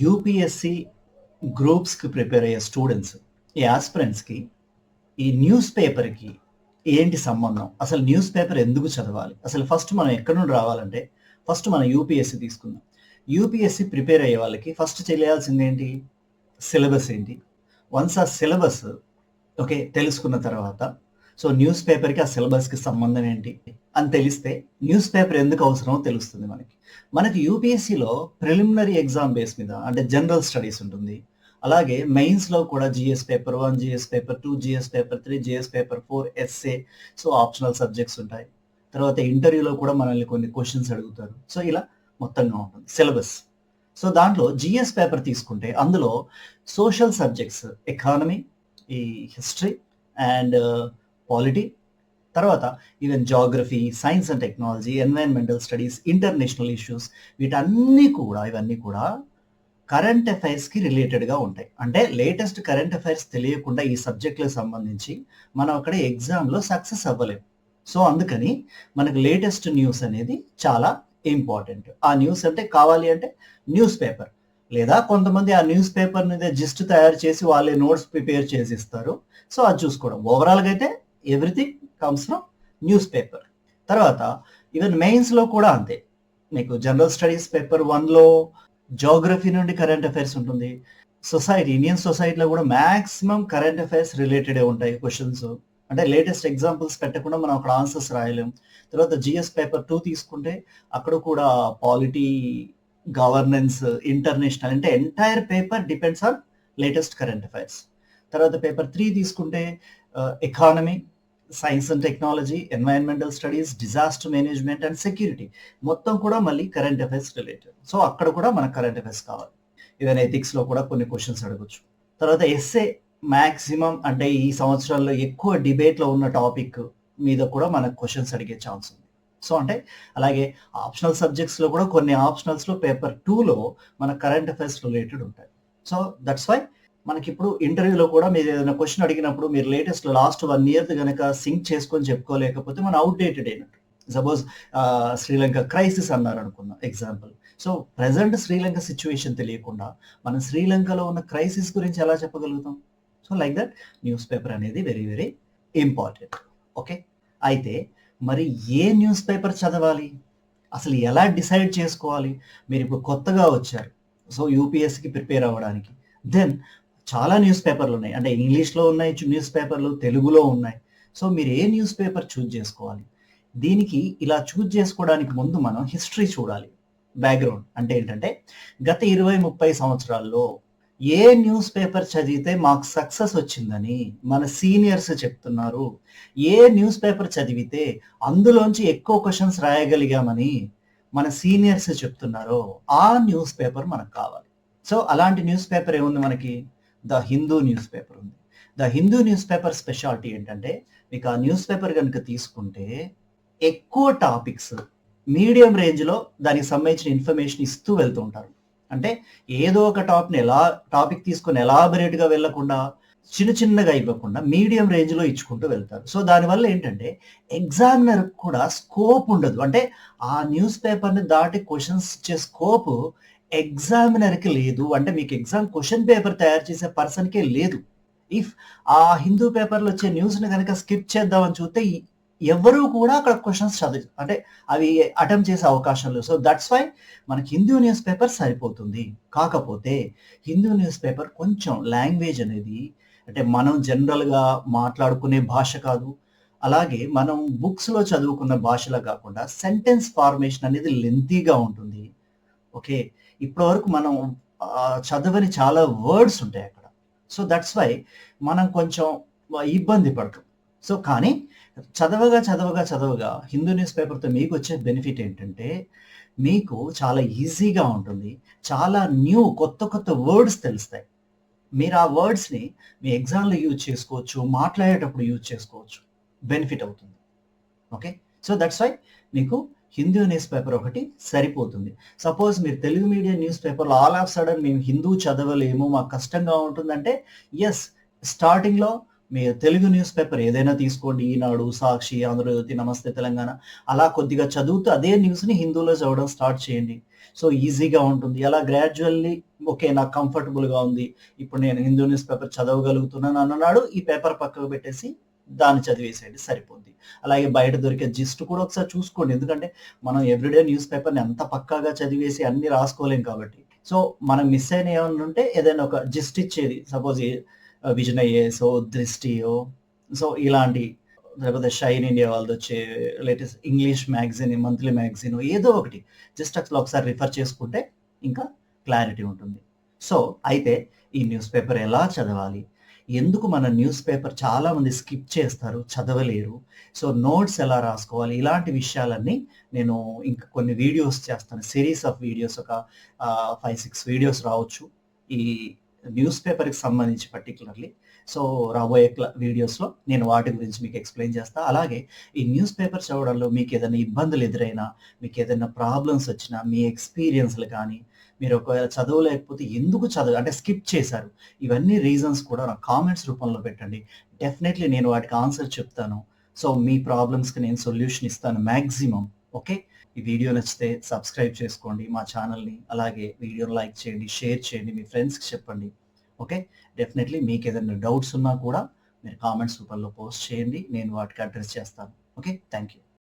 UPSC గ్రూప్స్కి prepare అయ్యే students, ఈ ఆస్పిరెంట్స్కి ఈ న్యూస్ పేపర్కి ఏంటి సంబంధం? అసలు న్యూస్ పేపర్ ఎందుకు చదవాలి? అసలు ఫస్ట్ మనం ఎక్కడి నుండి రావాలంటే ఫస్ట్ మనం యూపీఎస్సి తీసుకుందాం. యూపీఎస్సి ప్రిపేర్ అయ్యే వాళ్ళకి ఫస్ట్ తెలియాల్సింది ఏంటి? సిలబస్ ఏంటి? వన్స్ ఆ సిలబస్ ఓకే తెలుసుకున్న తర్వాత సో న్యూస్ పేపర్కి ఆ సిలబస్కి సంబంధం ఏంటి అని తెలిస్తే న్యూస్ పేపర్ ఎందుకు అవసరమో తెలుస్తుంది మనకి. మనకి యూపీఎస్సిలో ప్రిలిమినరీ ఎగ్జామ్ బేస్ మీద అంటే జనరల్ స్టడీస్ ఉంటుంది. అలాగే మెయిన్స్లో కూడా GS paper 1, GS paper 2, GS paper 3, GS paper 4, essay, so optional subjects ఉంటాయి. తర్వాత ఇంటర్వ్యూలో కూడా మనల్ని కొన్ని క్వశ్చన్స్ అడుగుతారు. సో ఇలా మొత్తంగా ఉంటుంది సిలబస్. సో దాంట్లో జిఎస్ పేపర్ తీసుకుంటే అందులో సోషల్ సబ్జెక్ట్స్, ఎకానమీ, ఈ హిస్టరీ అండ్ పాలిటీ, తర్వాత even geography, science and technology, environmental studies, international issues, ఇవన్నీ కూడా కరెంట్ అఫైర్స్కి రిలేటెడ్గా ఉంటాయి. అంటే లేటెస్ట్ కరెంట్ అఫైర్స్ తెలియకుండా ఈ సబ్జెక్టులకు సంబంధించి మనం అక్కడ ఎగ్జామ్లో సక్సెస్ అవ్వలేము. సో అందుకని మనకు లేటెస్ట్ న్యూస్ అనేది చాలా ఇంపార్టెంట్. ఆ న్యూస్ అంటే కావాలి అంటే న్యూస్ పేపర్, లేదా కొంతమంది ఆ న్యూస్ పేపర్ మీద జిస్ట్ తయారు చేసి వాళ్ళే నోట్స్ ప్రిపేర్ చేసి ఇస్తారు. సో అది చూసుకోవడం. ఓవరాల్గా అయితే everything comes from news paper. తర్వాత ఈవెన్ మెయిన్స్లో కూడా అంతే. మీకు జనరల్ స్టడీస్ పేపర్ 1లో జాగ్రఫీ నుండి కరెంట్ అఫైర్స్ ఉంటుంది. సొసైటీ, ఇండియన్ సొసైటీలో కూడా మ్యాక్సిమం కరెంట్ అఫైర్స్ రిలేటెడే ఉంటాయి క్వశ్చన్స్. అంటే లేటెస్ట్ ఎగ్జాంపుల్స్ పెట్టకుండా మనం అక్కడ ఆన్సర్స్ రాయలేం. తర్వాత జిఎస్ పేపర్ 2 తీసుకుంటే అక్కడ కూడా పాలిటీ, గవర్నెన్స్, ఇంటర్నేషనల్, అంటే entire paper depends on latest current affairs. తర్వాత పేపర్ 3 తీసుకుంటే economy, science and technology, environmental studies, disaster management and security, మొత్తం కూడా మళ్ళీ కరెంట్ అఫైర్స్ రిలేటెడ్. సో అక్కడ కూడా మనకు కరెంట్ అఫైర్స్ కావాలి. ఈవెన్ ఎథిక్స్లో కూడా కొన్ని క్వశ్చన్స్ అడగచ్చు. తర్వాత ఎస్ఏ మ్యాక్సిమం, అంటే ఈ సంవత్సరాల్లో ఎక్కువ డిబేట్లో ఉన్న టాపిక్ మీద కూడా మనకు క్వశ్చన్స్ అడిగే ఛాన్స్ ఉంది. సో అంటే అలాగే ఆప్షనల్ సబ్జెక్ట్స్లో కూడా కొన్ని ఆప్షనల్స్లో పేపర్ 2లో మన కరెంట్ అఫైర్స్ రిలేటెడ్ ఉంటాయి. సో దట్స్ వై మనకి ఇప్పుడు ఇంటర్వ్యూలో కూడా మీరు ఏదైనా క్వశ్చన్ అడిగినప్పుడు మీరు లేటెస్ట్ లాస్ట్ 1 year కనుక సింక్ చేసుకొని చెప్పుకోలేకపోతే మన అవుట్డేటెడ్ అయినట్టు. సపోజ్ శ్రీలంక క్రైసిస్ అన్నారు అనుకుందాం example. So present Sri Lanka situation తెలియకుండా మనం శ్రీలంకలో ఉన్న క్రైసిస్ గురించి ఎలా చెప్పగలుగుతాం? So like that news paper అనేది వెరీ వెరీ ఇంపార్టెంట్. ఓకే, అయితే మరి ఏ న్యూస్ పేపర్ చదవాలి, అసలు ఎలా డిసైడ్ చేసుకోవాలి? మీరు ఇప్పుడు కొత్తగా వచ్చారు, సో యూపీఎస్సికి ప్రిపేర్ అవ్వడానికి. దెన్ చాలా న్యూస్ పేపర్లు ఉన్నాయి, అంటే ఇంగ్లీష్లో ఉన్నాయి న్యూస్ పేపర్లు, తెలుగులో ఉన్నాయి. సో మీరు ఏ న్యూస్ పేపర్ చూజ్ చేసుకోవాలి? దీనికి ఇలా చూజ్ చేసుకోవడానికి ముందు మనం హిస్టరీ చూడాలి. బ్యాక్గ్రౌండ్ అంటే ఏంటంటే గత 20-30 సంవత్సరాల్లో ఏ న్యూస్ పేపర్ చదివితే మాకు సక్సెస్ వచ్చిందని మన సీనియర్స్ చెప్తున్నారు, ఏ న్యూస్ పేపర్ చదివితే అందులోంచి ఎక్కువ క్వశ్చన్స్ రాయగలిగామని మన సీనియర్స్ చెప్తున్నారో ఆ న్యూస్ పేపర్ మనకు కావాలి. సో అలాంటి న్యూస్ పేపర్ ఏముంది మనకి? ద హిందూ న్యూస్ పేపర్ ఉంది. The Hindu news paper speciality ఏంటంటే మీకు ఆ న్యూస్ పేపర్ కనుక తీసుకుంటే ఎక్కువ టాపిక్స్ మీడియం రేంజ్లో దానికి సంబంధించిన ఇన్ఫర్మేషన్ ఇస్తూ వెళ్తూ ఉంటారు. అంటే ఏదో ఒక టాపిక్ తీసుకొని ఎలాబరేట్గా వెళ్ళకుండా, చిన్న చిన్నగా ఇవ్వకుండా మీడియం రేంజ్లో ఇచ్చుకుంటూ వెళ్తారు. సో దానివల్ల ఏంటంటే ఎగ్జామినర్ కూడా స్కోప్ ఉండదు. అంటే ఆ న్యూస్ పేపర్ని దాటి క్వశ్చన్స్ ఇచ్చే స్కోప్ ఎగ్జామినర్కి లేదు. అంటే మీకు ఎగ్జామ్ క్వశ్చన్ పేపర్ తయారు చేసే పర్సన్కే లేదు. ఇఫ్ ఆ హిందూ పేపర్లో వచ్చే న్యూస్ని కనుక స్కిప్ చేద్దామని చూస్తే ఎవరు కూడా అక్కడ క్వశ్చన్స్ అంటే అవి అటెంప్ట్ చేసే అవకాశం లేదు. సో దట్స్ వై మనకి హిందూ న్యూస్ పేపర్ సరిపోతుంది. కాకపోతే హిందూ న్యూస్ పేపర్ కొంచెం లాంగ్వేజ్ అనేది, అంటే మనం జనరల్గా మాట్లాడుకునే భాష కాదు, అలాగే మనం బుక్స్లో చదువుకున్న భాషలా కాకుండా సెంటెన్స్ ఫార్మేషన్ అనేది లెంతీగా ఉంటుంది. ఓకే, ఇప్పటివరకు మనం చదవని చాలా వర్డ్స్ ఉంటాయి అక్కడ. సో దట్స్ వై మనం కొంచెం ఇబ్బంది పడతాం. సో కానీ చదవగా హిందూ న్యూస్ పేపర్తో మీకు వచ్చే బెనిఫిట్ ఏంటంటే మీకు చాలా ఈజీగా ఉంటుంది. చాలా కొత్త వర్డ్స్ తెలుస్తాయి. మీరు ఆ వర్డ్స్ని మీ ఎగ్జామ్లో యూజ్ చేసుకోవచ్చు, మాట్లాడేటప్పుడు యూజ్ చేసుకోవచ్చు, బెనిఫిట్ అవుతుంది. ఓకే, సో దట్స్ వై మీకు హిందూ న్యూస్ పేపర్ ఒకటి సరిపోతుంది. సపోజ్ మీరు తెలుగు మీడియం న్యూస్ పేపర్లో ఆల్ ఆఫ్ సడన్ మేము హిందూ చదవలేము, మాకు కష్టంగా ఉంటుందంటే ఎస్, స్టార్టింగ్లో మీరు తెలుగు న్యూస్ పేపర్ ఏదైనా తీసుకోండి, ఈనాడు, సాక్షి, ఆంధ్రజ్యోతి, నమస్తే తెలంగాణ అలా కొద్దిగా చదువుతూ అదే న్యూస్‌ని హిందీలో చదవడం స్టార్ట్ చేయండి. సో, ఈజీగా ఉంటుంది. అలా గ్రాడ్యుయల్లీ ఓకే. నాకు కంఫర్టబుల్‌గా ఉంది. ఇప్పుడు నేను హిందూ న్యూస్ పేపర్ చదవగలుగుతున్నాను అన్ననాడు ఈ పేపర్ పక్కకు పెట్టేసి దాన్ని చదివేసేయండి సరిపోద్ది. అలాగే బయట దొరికే జిస్ట్ కూడా ఒకసారి చూసుకోండి. ఎందుకంటే మనం ఎవ్రీడే న్యూస్ పేపర్‌ని అంత పక్కాగా చదివేసి అన్నీ రాసుకోలేం కాబట్టి. సో, మనం మిస్ అయినయి ఏమన్నా ఉంటే ఏదైనా ఒక జిస్ట్ ఇచ్చేది సపోజ్ విజన్ ఐఏఎసో, దృష్టియో సో, ఇలాంటి లేకపోతే షైన్ ఇండియా వాళ్ళదొచ్చే latest English magazine, monthly magazine ఏదో ఒకటి జస్ట్ అట్లా ఒకసారి రిఫర్ చేసుకుంటే ఇంకా క్లారిటీ ఉంటుంది. సో, అయితే ఈ న్యూస్ పేపర్ ఎలా చదవాలి? ఎందుకు మన న్యూస్ పేపర్ చాలామంది స్కిప్ చేస్తారు, చదవలేరు. సో, నోట్స్ ఎలా రాసుకోవాలి? ఇలాంటి విషయాలన్నీ నేను ఇంకా కొన్ని వీడియోస్ చేస్తాను. సీరీస్ ఆఫ్ వీడియోస్ ఒక 5, 6 వీడియోస్ రావచ్చు. ఈ న్యూస్ పేపర్‌కి సంబంధించి పర్టిక్యులర్‌లీ. సో, రాబోయే వీడియోస్‌లో నేను వాటి గురించి మీకు ఎక్స్‌ప్లెయిన్ చేస్తా. అలాగే ఈ న్యూస్ పేపర్ చదవడంలో మీకేదైనా ఇబ్బందులు ఎదురైనా, మీకేదైనా ప్రాబ్లమ్స్ వచ్చినా, మీ ఎక్స్‌పీరియన్స్‌లు కానీ, మీరు ఒకవేళ చదవలేకపోతే ఎందుకు అంటే స్కిప్ చేశారు. ఇవన్నీ రీజన్స్ కూడా నాకు కామెంట్స్ రూపంలో పెట్టండి. డెఫినైట్‌లీ నేను వాటికి ఆన్సర్ చెప్తాను. సో, మీ ప్రాబ్లమ్స్‌కి నేను సొల్యూషన్ ఇస్తాను మాక్సిమం. ఓకే. ఈ వీడియో నచ్చితే సబ్స్క్రైబ్ చేసుకోండి మా ఛానల్‌ని. అలాగే వీడియోని లైక్ చేయండి, షేర్ చేయండి, మీ ఫ్రెండ్స్‌కి చెప్పండి. ఓకే. డెఫినైట్‌లీ మీకేదైనా డౌట్స్ ఉన్నా కూడా మీరు కామెంట్స్ రూపంలో పోస్ట్ చేయండి. నేను వాటికి అడ్రెస్ చేస్తాను. ఓకే. Thank you.